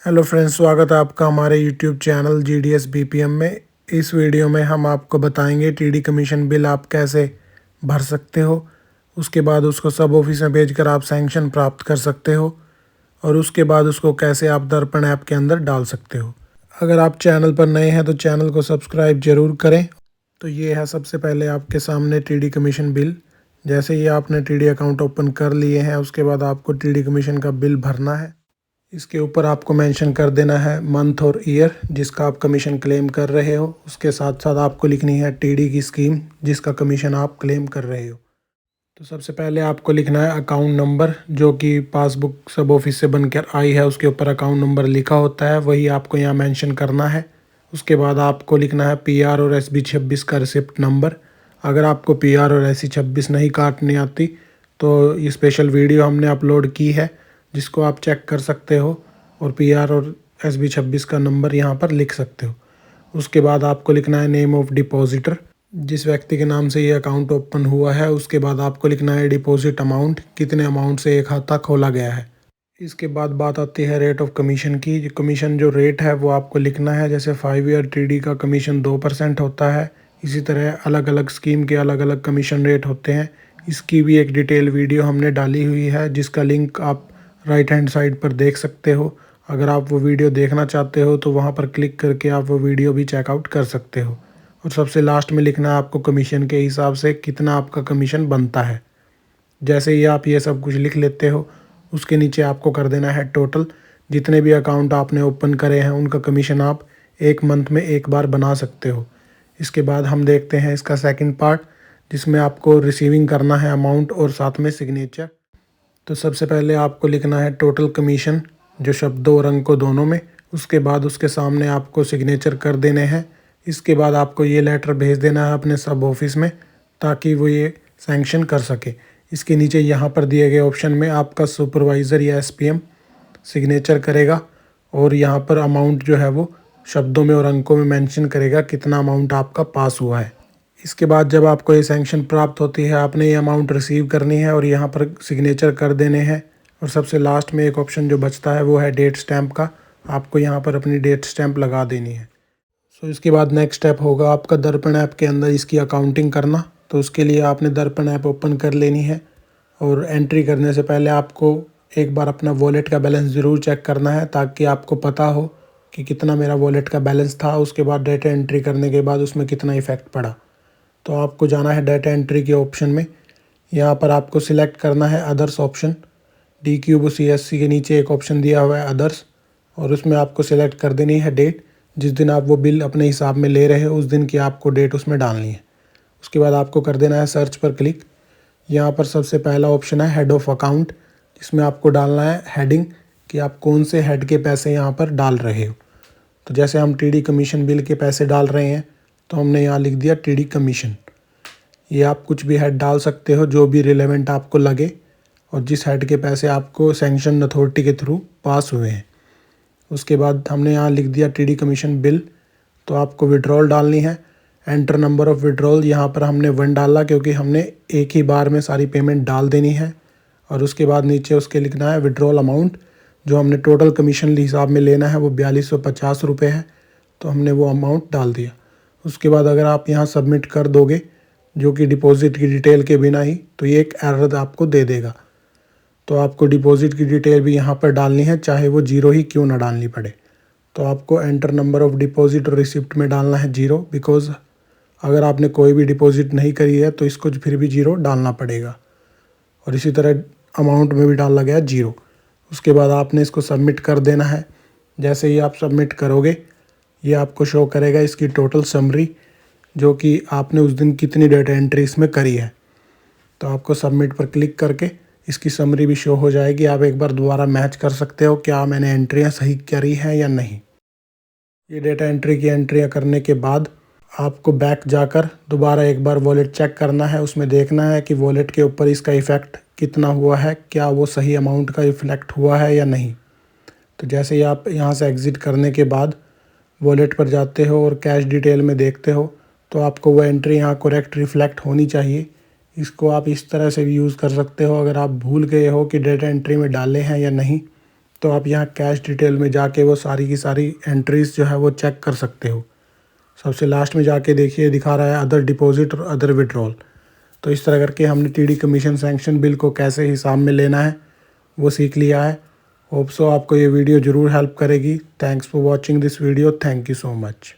Hello friends, स्वागत है आपका हमारे यूट्यूब चैनल GDS BPM में। इस वीडियो में हम आपको बताएंगे टीडी कमीशन बिल आप कैसे भर सकते हो। उसके बाद उसको सब ऑफिस में भेजकर आप सैंक्शन प्राप्त कर सकते हो और उसके बाद उसको कैसे आप दर्पण ऐप के अंदर डाल सकते हो। अगर आप चैनल पर नए हैं तो चैनल को सब्सक्राइब जरूर करें। तो ये है सबसे पहले आपके सामने टीडी कमीशन बिल। जैसे ही आपने टीडी अकाउंट ओपन कर लिए हैं उसके बाद आपको टीडी कमीशन का बिल भरना है। इसके ऊपर आपको मेंशन कर देना है मंथ और ईयर जिसका आप कमीशन क्लेम कर रहे हो। उसके साथ साथ आपको लिखनी है टीडी की स्कीम जिसका कमीशन आप क्लेम कर रहे हो। तो सबसे पहले आपको लिखना है अकाउंट नंबर, जो कि पासबुक सब ऑफिस से बनकर आई है उसके ऊपर अकाउंट नंबर लिखा होता है, वही आपको यहाँ मेंशन करना है। उसके बाद आपको लिखना है PR और SB 26 का रिसिप्ट नंबर। अगर आपको PR और SB 26 नहीं काटनी आती तो ये स्पेशल वीडियो हमने अपलोड की है जिसको आप चेक कर सकते हो और PR और SB 26 का नंबर यहाँ पर लिख सकते हो। उसके बाद आपको लिखना है नेम ऑफ डिपॉजिटर, जिस व्यक्ति के नाम से ये अकाउंट ओपन हुआ है। उसके बाद आपको लिखना है डिपॉजिट अमाउंट, कितने अमाउंट से एक खाता खोला गया है। इसके बाद बात आती है रेट ऑफ कमीशन की। कमीशन जो रेट है वो आपको लिखना है। जैसे 5 ईयर TD का कमीशन 2% होता है, इसी तरह अलग अलग स्कीम के अलग अलग कमीशन रेट होते हैं। इसकी भी एक डिटेल वीडियो हमने डाली हुई है जिसका लिंक आप राइट हैंड साइड पर देख सकते हो। अगर आप वो वीडियो देखना चाहते हो तो वहाँ पर क्लिक करके आप वो वीडियो भी चेकआउट कर सकते हो। और सबसे लास्ट में लिखना है आपको कमीशन के हिसाब से कितना आपका कमीशन बनता है। जैसे ही आप ये सब कुछ लिख लेते हो उसके नीचे आपको कर देना है टोटल। जितने भी अकाउंट आपने ओपन करे हैं उनका कमीशन आप एक मंथ में एक बार बना सकते हो। इसके बाद हम देखते हैं इसका सेकंड पार्ट जिसमें आपको रिसीविंग करना है अमाउंट और साथ में सिग्नेचर। तो सबसे पहले आपको लिखना है टोटल कमीशन, जो शब्दों और अंकों दोनों में। उसके बाद उसके सामने आपको सिग्नेचर कर देने हैं। इसके बाद आपको ये लेटर भेज देना है अपने सब ऑफिस में ताकि वो ये सैंक्शन कर सके। इसके नीचे यहाँ पर दिए गए ऑप्शन में आपका सुपरवाइज़र या SPM सिग्नेचर करेगा और यहाँ पर अमाउंट जो है वो शब्दों में और अंकों में मेंशन करेगा कितना अमाउंट आपका पास हुआ है। इसके बाद जब आपको ये सैंक्शन प्राप्त होती है आपने ये अमाउंट रिसीव करनी है और यहाँ पर सिग्नेचर कर देने हैं। और सबसे लास्ट में एक ऑप्शन जो बचता है वो है डेट स्टैंप का। आपको यहाँ पर अपनी डेट स्टैंप लगा देनी है। सो इसके बाद नेक्स्ट स्टेप होगा आपका दर्पण ऐप के अंदर इसकी अकाउंटिंग करना। तो उसके लिए आपने दर्पण ऐप ओपन कर लेनी है और एंट्री करने से पहले आपको एक बार अपना वॉलेट का बैलेंस ज़रूर चेक करना है ताकि आपको पता हो कि कितना मेरा वॉलेट का बैलेंस था। उसके बाद डाटा एंट्री करने के बाद उसमें कितना इफ़ेक्ट पड़ा। तो आपको जाना है डाटा एंट्री के ऑप्शन में। यहाँ पर आपको सिलेक्ट करना है अदर्स ऑप्शन। DQCSC के नीचे एक ऑप्शन दिया हुआ है अदर्स, और उसमें आपको सिलेक्ट कर देनी है डेट। जिस दिन आप वो बिल अपने हिसाब में ले रहे हो उस दिन की आपको डेट उसमें डालनी है। उसके बाद आपको कर देना है सर्च पर क्लिक। यहाँ पर सबसे पहला ऑप्शन है हेड ऑफ अकाउंट, जिसमें आपको डालना है हेडिंग कि आप कौन से हेड के पैसे यहाँ पर डाल रहे हो। तो जैसे हम TD कमीशन बिल के पैसे डाल रहे हैं तो हमने यहाँ लिख दिया TD कमीशन। ये आप कुछ भी हेड डाल सकते हो जो भी रिलेवेंट आपको लगे और जिस हेड के पैसे आपको सैंक्शन अथॉरिटी के थ्रू पास हुए हैं। उसके बाद हमने यहाँ लिख दिया TD कमीशन बिल। तो आपको विड्रॉल डालनी है। एंटर नंबर ऑफ़ विड्रॉल, यहाँ पर हमने 1 डाला क्योंकि हमने एक ही बार में सारी पेमेंट डाल देनी है। और उसके बाद नीचे उसके लिखना है विड्रॉल अमाउंट, जो हमने टोटल कमीशन हिसाब में लेना है वो 4250 रुपये है। तो हमने वो अमाउंट डाल दिया। उसके बाद अगर आप यहाँ सबमिट कर दोगे जो कि डिपॉजिट की डिटेल के बिना ही, तो ये एक एरर आपको दे देगा। तो आपको डिपॉजिट की डिटेल भी यहाँ पर डालनी है चाहे वो 0 ही क्यों ना डालनी पड़े। तो आपको एंटर नंबर ऑफ़ डिपॉजिट और रिसिप्ट में डालना है 0, बिकॉज़ अगर आपने कोई भी डिपॉजिट नहीं करी है तो इसको फिर भी 0 डालना पड़ेगा। और इसी तरह अमाउंट में भी डाला गया 0। उसके बाद आपने इसको सबमिट कर देना है। जैसे ही आप सबमिट करोगे ये आपको शो करेगा इसकी टोटल समरी, जो कि आपने उस दिन कितनी डेटा एंट्री इसमें करी है। तो आपको सबमिट पर क्लिक करके इसकी समरी भी शो हो जाएगी। आप एक बार दोबारा मैच कर सकते हो क्या मैंने एंट्रियाँ सही करी हैं या नहीं। ये डेटा एंट्री की एंट्रियाँ करने के बाद आपको बैक जाकर दोबारा एक बार वॉलेट चेक करना है। उसमें देखना है कि वॉलेट के ऊपर इसका इफ़ेक्ट कितना हुआ है, क्या वो सही अमाउंट का रिफ्लेक्ट हुआ है या नहीं। तो जैसे ही आप यहाँ से एग्ज़िट करने के बाद वॉलेट पर जाते हो और कैश डिटेल में देखते हो तो आपको वो एंट्री यहाँ करेक्ट रिफ्लेक्ट होनी चाहिए। इसको आप इस तरह से भी यूज़ कर सकते हो। अगर आप भूल गए हो कि डेटा एंट्री में डाले हैं या नहीं तो आप यहाँ कैश डिटेल में जाके वो सारी की सारी एंट्रीज जो है वो चेक कर सकते हो। सबसे लास्ट में जाके देखिए दिखा रहा है अदर डिपॉजिट और अदर विड्रॉल। तो इस तरह करके हमने टीडी कमीशन सैंक्शन बिल को कैसे हिसाब में लेना है वो सीख लिया है। होप सो आपको ये वीडियो ज़रूर हेल्प करेगी। Thanks for watching this video. Thank you so much.